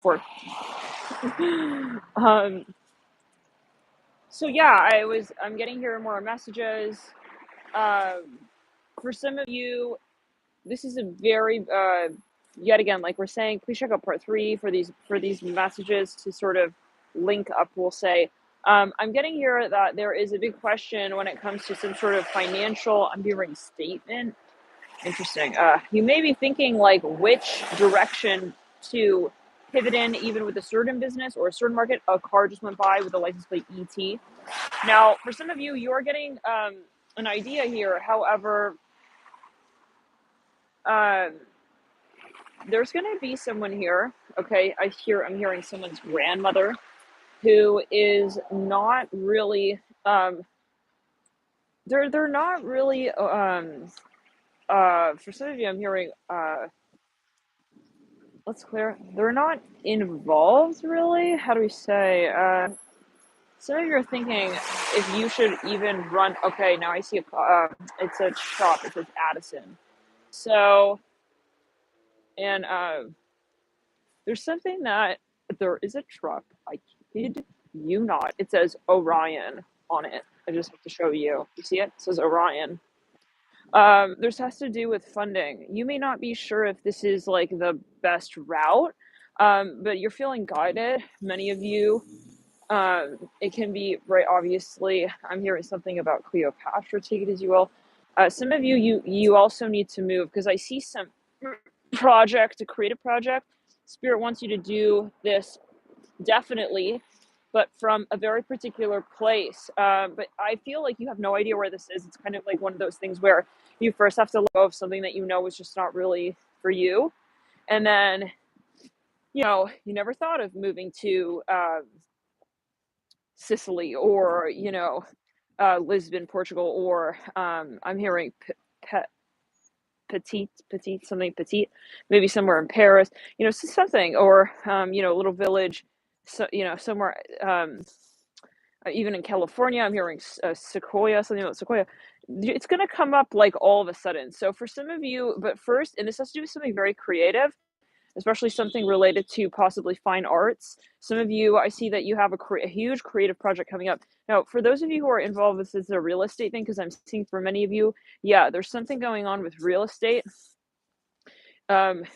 for. um, so yeah, I'm getting here more messages. Um, for some of you, this is a very yet again, like we're saying, please check out part 3 for these messages to sort of link up. We'll say, I'm getting here that there is a big question when it comes to some sort of financial. I'm hearing statement. Interesting. You may be thinking like which direction to pivot in, even with a certain business or a certain market. A car just went by with the license plate ET. Now, for some of you, you're getting an idea here. However, uh, there's going to be someone here. Okay, I'm hearing someone's grandmother who is not really. They're not really. For some of you, I'm hearing. Let's clear. They're not involved really. How do we say? Some of you are thinking if you should even run. Okay, now I see it's a shop. It says Addison. So, and there's something that there is a truck. I kid you not. It says Orion on it. I just have to show you. You see it? It says Orion. This has to do with funding. You may not be sure if this is like the best route, but you're feeling guided. Many of you, it can be right. Obviously, I'm hearing something about Cleopatra. Take it as you will. Some of you also need to move because I see some project, a creative project. Spirit wants you to do this definitely, but from a very particular place. But I feel like you have no idea where this is. It's kind of like one of those things where you first have to let go of something that you know is just not really for you. And then, you never thought of moving to Sicily or, Lisbon, Portugal, or I'm hearing petite, something petite, maybe somewhere in Paris, something, or, a little village, so, somewhere, even in California, I'm hearing Sequoia, something about Sequoia. It's going to come up like all of a sudden. So for some of you, but first, and this has to do with something very creative, especially something related to possibly fine arts. Some of you, I see that you have a huge creative project coming up. Now, for those of you who are involved with this, a real estate thing, because I'm seeing for many of you, yeah, there's something going on with real estate.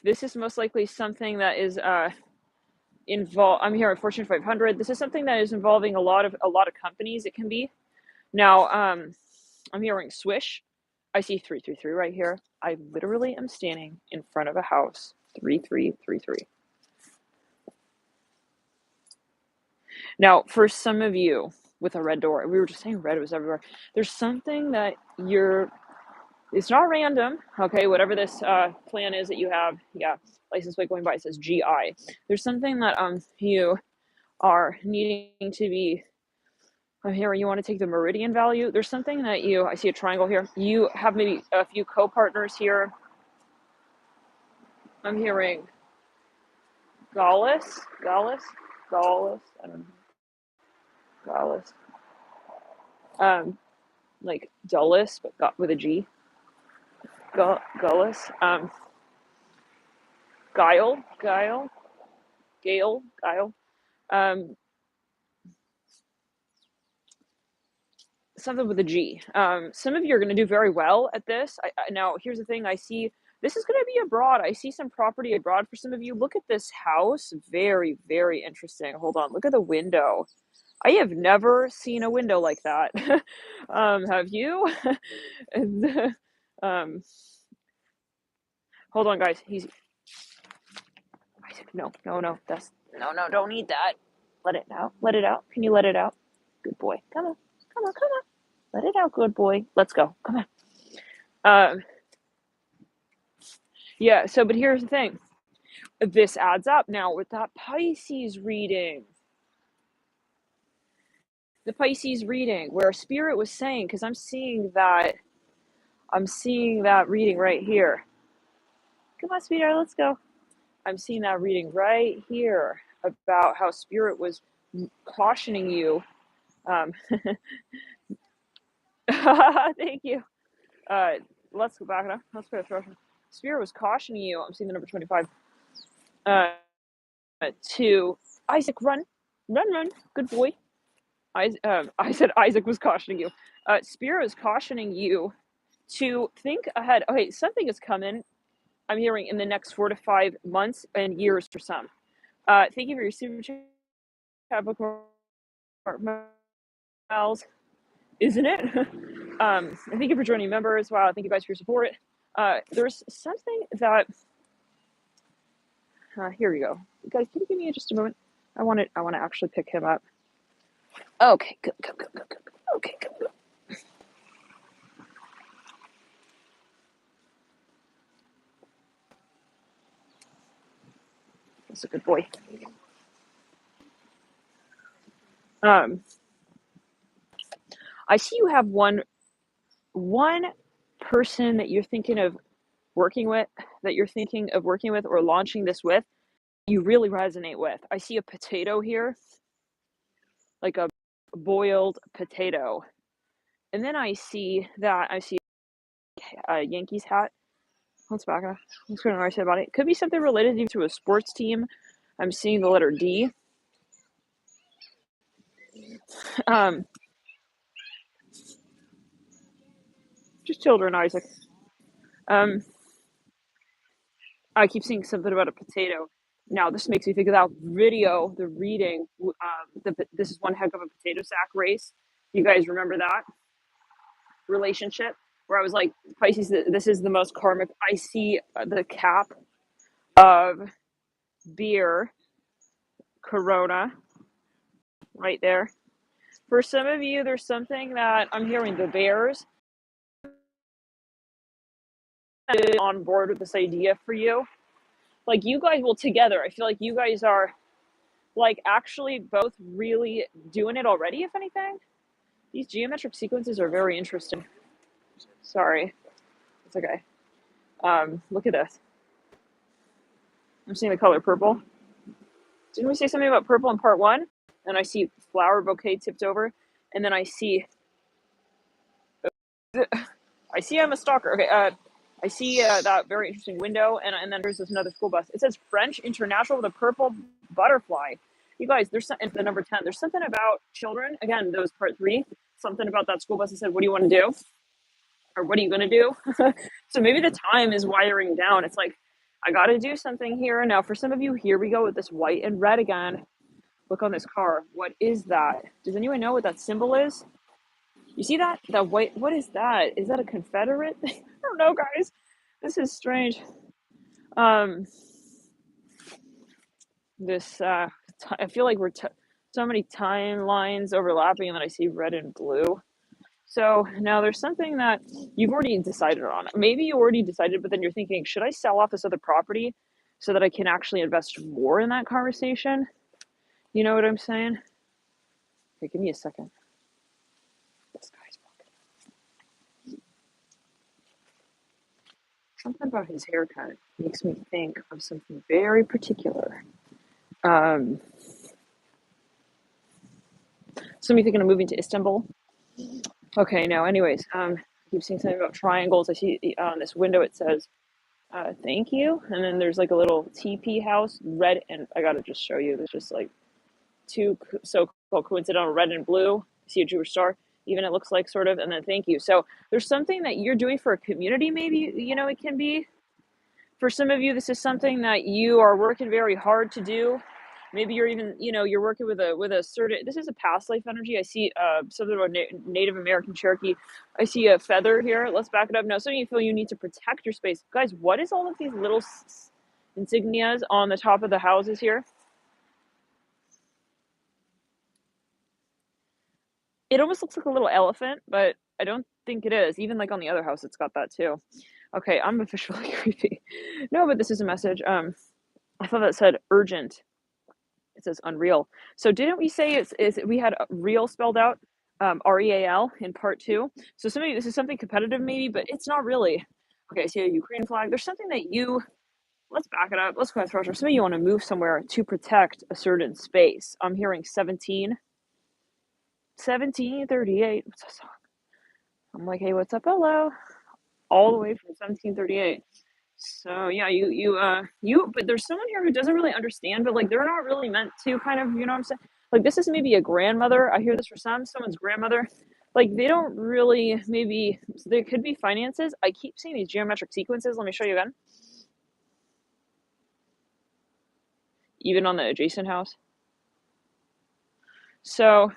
This is most likely something that is I'm here at Fortune 500. This is something that is involving a lot of companies. It can be. Now, I'm hearing swish. I see 333 right here. I literally am standing in front of a house. 3333. Now, for some of you with a red door, we were just saying red was everywhere. There's something that it's not random, okay? Whatever this plan is that you have, yeah, license plate going by, it says GI. There's something that you are needing to be. I'm hearing you want to take the meridian value. There's something that I see a triangle here. You have maybe a few co-partners here. I'm hearing Gallus, I don't know, Gallus. Like Dulles, but got with a G. Gallus. Guile. Um, Something with a G. Some of you are going to do very well at this. Now, here's the thing. I see this is going to be abroad. I see some property abroad for some of you. Look at this house. Very, very interesting. Hold on. Look at the window. I have never seen a window like that. Have you? um, Hold on, guys. No. No. Don't need that. Let it out. Let it out. Can you let it out? Good boy. Come on. Let it out, good boy. Let's go. Come on. Yeah. So, but here's the thing. This adds up now with that Pisces reading. The Pisces reading, where Spirit was saying, because I'm seeing that reading right here. Come on, sweetheart, let's go. I'm seeing that reading right here about how Spirit was cautioning you. Thank you. Let's go back now. Let's put a throw. Spirit was cautioning you. I'm seeing the number 25. to Isaac, run, run, run, good boy. I said Isaac was cautioning you. Spirit is cautioning you to think ahead. Okay, something is coming. I'm hearing in the next 4 to 5 months and years for some. Thank you for your super chat, Miles, isn't it? And thank you for joining members. Wow, thank you guys for your support. There's something that here we go. Guys, can you give me just a moment? I want to actually pick him up. Okay, good. Okay, good. That's a good boy. I see you have one person that you're thinking of working with, or launching this with, you really resonate with. I see a potato here, like a boiled potato. And then I see a Yankees hat. Let's back up. What's going to say about it? Could be something related to a sports team. I'm seeing the letter D. Just children, Isaac. I keep seeing something about a potato. Now, this makes me think of that video, the reading. This is one heck of a potato sack race. You guys remember that relationship where I was like, Pisces, this is the most karmic. I see the cap of beer, Corona, right there. For some of you, there's something that I'm hearing the bears on board with this idea for you. Like, you guys will together. I feel like you guys are like actually both really doing it already, if anything. These geometric sequences are very interesting. Sorry. It's okay. Look at this. I'm seeing the color purple. Didn't we say something about purple in part one? And I see flower bouquet tipped over. And then I see I'm a stalker. Okay, I see that very interesting window, and then there's this another school bus. It says French International with a purple butterfly. You guys, there's something, the number 10. There's something about children. Again, that was part 3. Something about that school bus that said, what do you want to do? Or what are you going to do? So maybe the time is wiring down. It's like, I got to do something here. Now, for some of you, here we go with this white and red again. Look on this car. What is that? Does anyone know what that symbol is? You see that? That white, what is that? Is that a Confederate? I don't know, guys. This is strange. I feel like we're so many timelines overlapping, and then I see red and blue. So now there's something that you've already decided on. Maybe you already decided, but then you're thinking, should I sell off this other property so that I can actually invest more in that conversation? You know what I'm saying? Okay, give me a second. This guy's walking. Something about his haircut makes me think of something very particular. Somebody thinking of moving to Istanbul. Okay, no, anyways, I keep seeing something about triangles. I see on this window it says, thank you. And then there's like a little TP house, red, and I gotta just show you. There's just like two so-called coincidental red and blue. See a Jewish star, even it looks like sort of, and then thank you. So there's something that you're doing for a community, maybe, it can be. For some of you, this is something that you are working very hard to do. Maybe you're even, you're working with a certain, this is a past life energy. I see something about Native American Cherokee. I see a feather here. Let's back it up. Now, some of you feel you need to protect your space. Guys, what is all of these little insignias on the top of the houses here? It almost looks like a little elephant, but I don't think it is. Even like on the other house, it's got that too. Okay, I'm officially creepy. No, but this is a message. I thought that said urgent. It says unreal. So didn't we say we had real spelled out, REAL in part 2? So somebody, this is something competitive maybe, but it's not really. Okay, I see a Ukraine flag. There's something that let's back it up. Let's go through. Some of you want to move somewhere to protect a certain space. I'm hearing 1738. What's that song? I'm like, hey, what's up? Hello. All the way from 1738. So yeah, but there's someone here who doesn't really understand, but like they're not really meant to kind of, you know what I'm saying? Like this is maybe a grandmother. I hear this for someone's grandmother. Like they don't really maybe so there could be finances. I keep seeing these geometric sequences. Let me show you again. Even on the adjacent house. So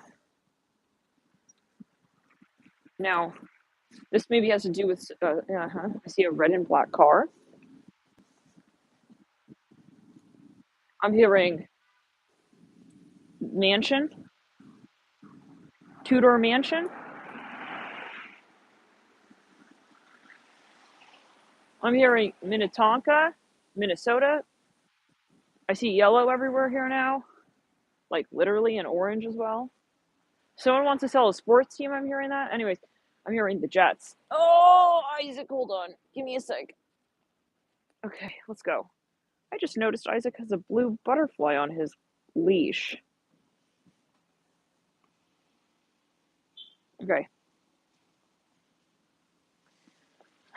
now this maybe has to do with I see a red and black car. I'm hearing mansion, Tudor mansion. I'm hearing Minnetonka, Minnesota. I see yellow everywhere here now, like literally and orange as well. Someone wants to sell a sports team. I'm hearing that. Anyways, I'm hearing the Jets. Oh, Isaac, hold on. Give me a sec. Okay, let's go. I just noticed Isaac has a blue butterfly on his leash. Okay.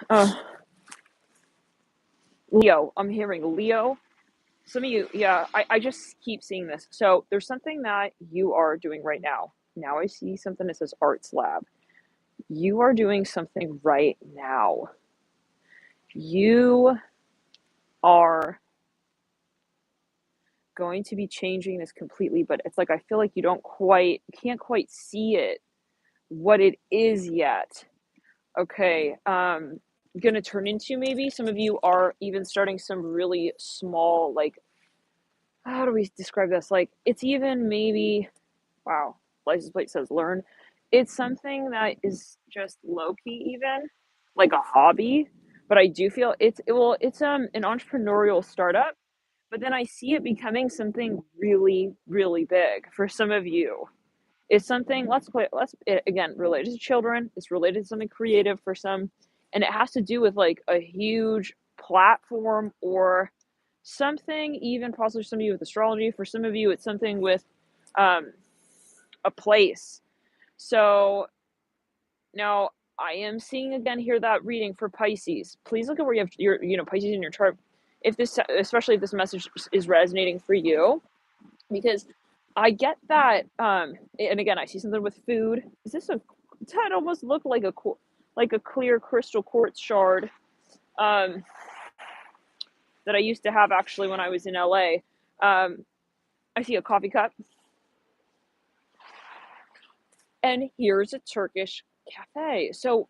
Uh, Leo. I'm hearing Leo. Some of you, yeah, I just keep seeing this. So there's something that you are doing right now. Now I see something that says Arts Lab. You are doing something right now. You are going to be changing this completely, but it's like I feel like can't quite see it, what it is yet. Okay, gonna turn into maybe some of you are even starting some really small, like, how do we describe this? Like, it's even maybe, wow, license plate says learn. It's something that is just low key, even like a hobby. But I do feel it's an entrepreneurial startup. But then I see it becoming something really, really big for some of you. It's something, again, related to children. It's related to something creative for some. And it has to do with like a huge platform or something, even possibly some of you with astrology. For some of you, it's something with um, a place. So now I am seeing again here that reading for Pisces. Please look at where you have your, Pisces in your chart. If this, especially if this message is resonating for you, because I get that. And again, I see something with food. Is this a? That almost looked like a clear crystal quartz shard. Um, that I used to have actually when I was in LA. I see a coffee cup, and here's a Turkish cafe. So,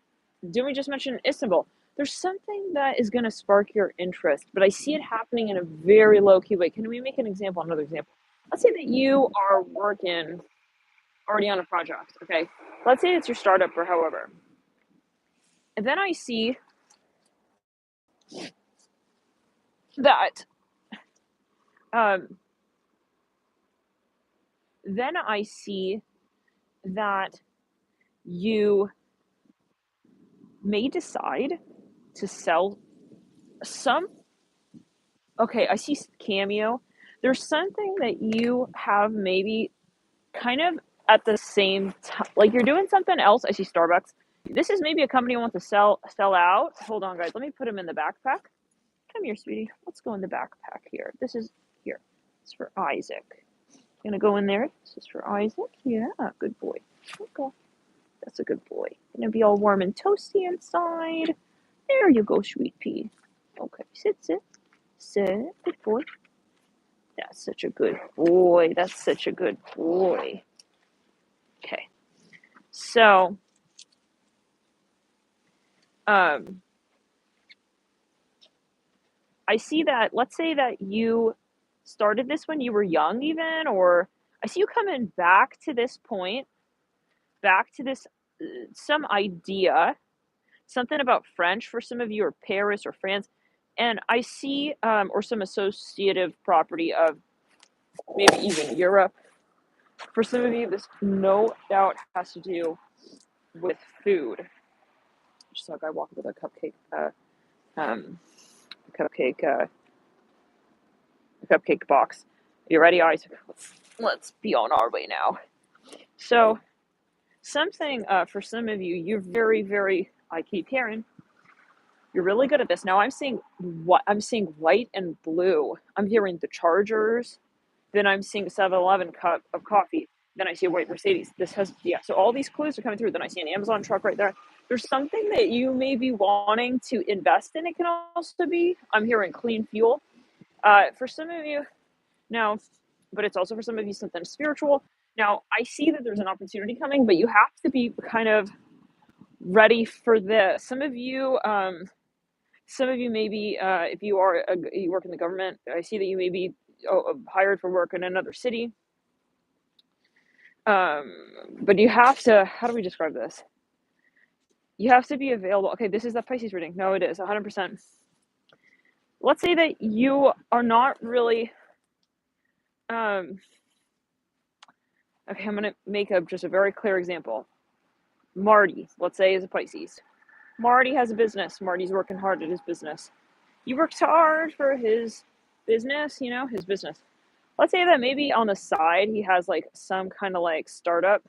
didn't we just mention Istanbul? There's something that is going to spark your interest, but I see it happening in a very low key way. Can we make an example? Another example. Let's say that you are working already on a project. Okay, let's say it's your startup or however, and then I see that. Um, then I see that you may decide to sell some. Okay, I see Cameo. There's something that you have maybe kind of at the same time, like you're doing something else. I see Starbucks. This is maybe a company wants to sell out. Hold on, guys. Let me put him in the backpack. Come here, sweetie. Let's go in the backpack here. This is here. It's for Isaac. Gonna go in there. This is for Isaac. Yeah, good boy. Okay. That's a good boy. Gonna be all warm and toasty inside. There you go, sweet pea. Okay, sit. Good boy. That's such a good boy. That's such a good boy. Okay. So, um, I see that, let's say that you started this when you were young, even, or I see you coming back to this point, back to this, some idea, something about French for some of you, or Paris or France. And I see, or some associative property of maybe even Europe. For some of you, this no doubt has to do with food. Just saw a guy walking with a um, cupcake, uh, cupcake box. You ready, Isaac? Let's be on our way now. So, something for some of you, you're very, very. I keep hearing You're really good at this. Now I'm seeing white and blue. I'm hearing the Chargers. Then I'm seeing a 7-Eleven cup of coffee. Then I see a white Mercedes. This has, yeah. So all these clues are coming through. Then I see an Amazon truck right there. There's something that you may be wanting to invest in. It can also be, I'm hearing clean fuel. For some of you now, but it's also for some of you something spiritual. Now, I see that there's an opportunity coming, but you have to be kind of ready for this. Some of you maybe, if you work in the government, I see that you may be hired for work in another city. But you have to, how do we describe this? You have to be available. Okay, this is the Pisces reading. No, it is 100%. Let's say that you are not really, okay, I'm going to make just a very clear example. Marty, let's say, is a Pisces. Marty has a business. Marty's working hard at his business. He works hard for his business, his business. Let's say that maybe on the side he has like some kind of like startup.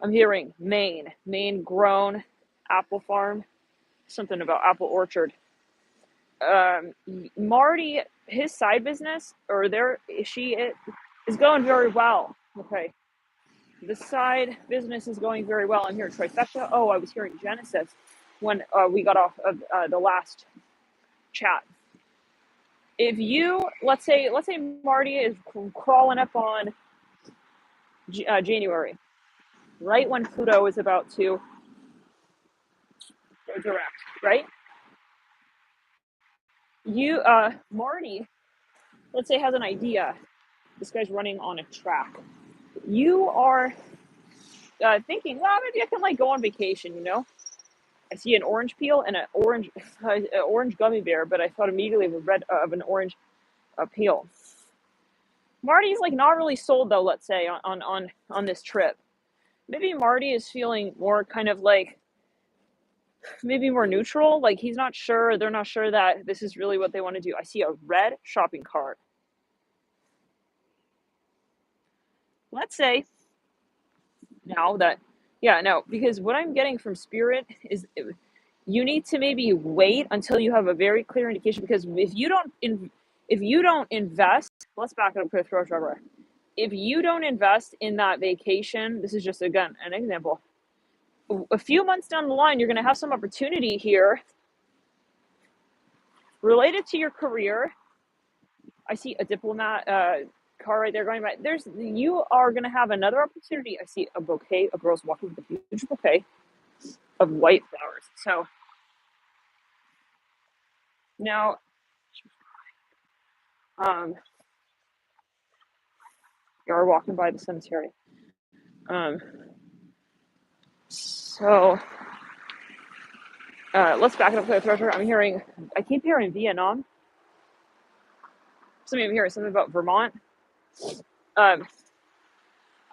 I'm hearing Maine grown apple farm, something about apple orchard. Marty, his side business is going very well. Okay, the side business is going very well. I'm hearing trifecta. Oh, I was hearing Genesis when we got off of the last chat. If you let's say Marty is crawling up on January, right when Pluto is about to go direct, right? Marty, let's say, has an idea. This guy's running on a track. You are thinking, well, maybe I can like go on vacation. I see an orange peel and an orange gummy bear, but I thought immediately of an orange peel. Marty's like not really sold though. Let's say on this trip, maybe Marty is feeling more kind of like maybe more neutral. Like he's not sure. They're not sure that this is really what they want to do. I see a red shopping cart. Let's say now that, yeah, no, because what I'm getting from spirit is you need to maybe wait until you have a very clear indication, because if you don't invest, let's back it up with throw Trevor. If you don't invest in that vacation, this is just again an example. A few months down the line, you're going to have some opportunity here related to your career. I see a diplomat car right there going by. You are going to have another opportunity. I see a bouquet. A girl's walking with a huge bouquet of white flowers. So now, you're walking by the cemetery. So let's back it up to the threshold. I keep hearing Vietnam. I'm hearing something about Vermont. I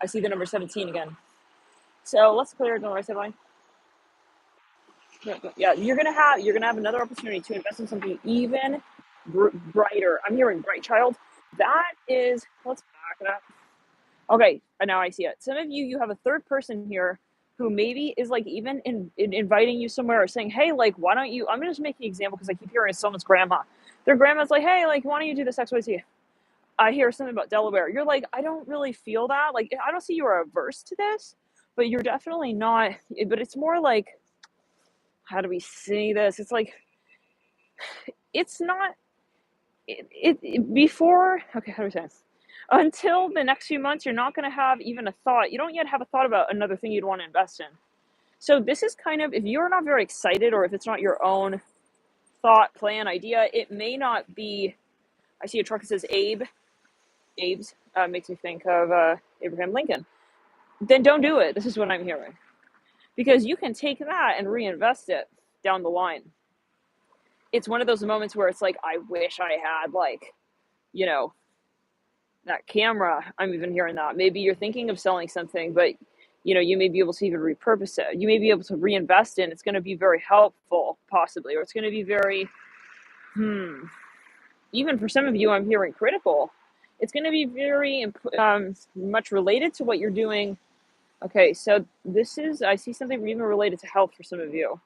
see the number 17 again. So let's clear it on the right side line. Yeah, you're gonna have another opportunity to invest in something even brighter. I'm hearing bright child. That is, let's back it up. Okay, now I see it. Some of you have a third person here who maybe is like even in inviting you somewhere or saying, hey, like, why don't you, I'm gonna just make an example because I keep hearing someone's grandma. Their grandma's like, hey, like, why don't you do this XYZ? I hear something about Delaware. You're like, I don't really feel that. Like, I don't see you're averse to this, but you're definitely not. But it's more like, how do we say this? It's like, it's not, before, okay, how do we say this? Until the next few months, you're not going to have even a thought. You don't yet have a thought about another thing you'd want to invest in. So this is kind of, if you're not very excited or if it's not your own thought, plan, idea, it may not be, I see a truck that says Abe's, makes me think of Abraham Lincoln. Then don't do it. This is what I'm hearing. Because you can take that and reinvest it down the line. It's one of those moments where it's like, I wish I had like, that camera. I'm even hearing that. Maybe you're thinking of selling something, but you may be able to even repurpose it. You may be able to reinvest in. It's going to be very helpful, possibly, or it's going to be very, even for some of you, I'm hearing critical. It's going to be very much related to what you're doing. Okay, so I see something even related to health for some of you.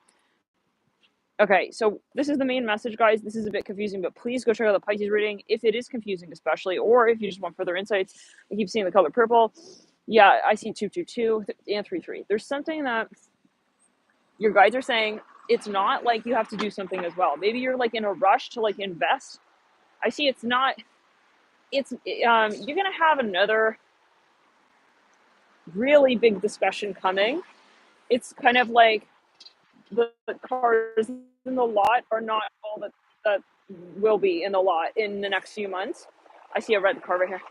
Okay, so this is the main message, guys. This is a bit confusing, but please go check out the Pisces reading if it is confusing, especially, or if you just want further insights. I keep seeing the color purple. Yeah, I see 222 and 33. There's something that your guides are saying. It's not like you have to do something as well. Maybe you're like in a rush to like invest. I see it's not. It's you're gonna have another really big discussion coming. It's kind of like the cars in the lot are not all that will be in the lot in the next few months. I see a red car right here.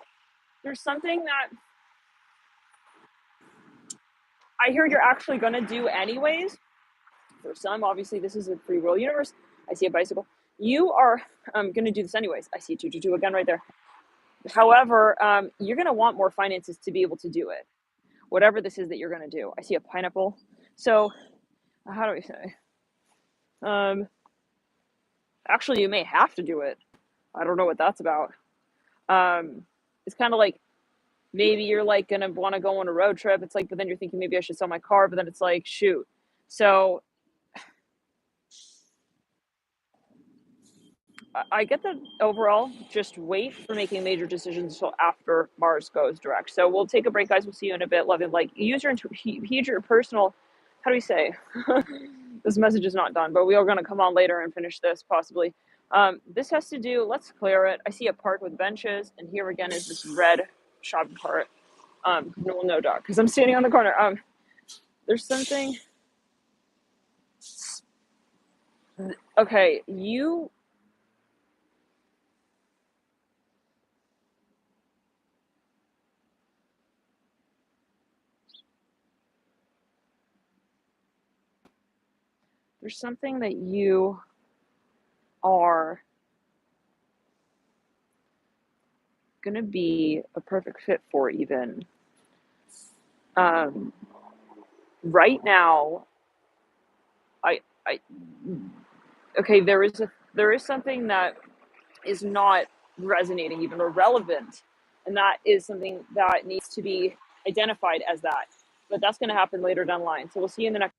There's something that I hear you're actually going to do anyways. For some, obviously, this is a free will universe. I see a bicycle. You are going to do this anyways. I see 222 again right there. However, you're going to want more finances to be able to do it. Whatever this is that you're going to do. I see a pineapple. So, how do we say? Actually, you may have to do it. I don't know what that's about. It's kind of like maybe you're like gonna want to go on a road trip. It's like, but then you're thinking maybe I should sell my car, but then it's like, shoot. So I get that overall. Just wait for making major decisions until after Mars goes direct. So we'll take a break, guys. We'll see you in a bit. Love and like use your personal. How do we say? This message is not done, but we are going to come on later and finish this possibly. This has to do. Let's clear it. I see a park with benches, and here again is this red shopping cart. No dog, because I'm standing on the corner. There's something. Okay, there's something that you are gonna be a perfect fit for even. Right now, I okay, there is something that is not resonating even or relevant, and that is something that needs to be identified as that. But that's going to happen later down the line. So we'll see you in the next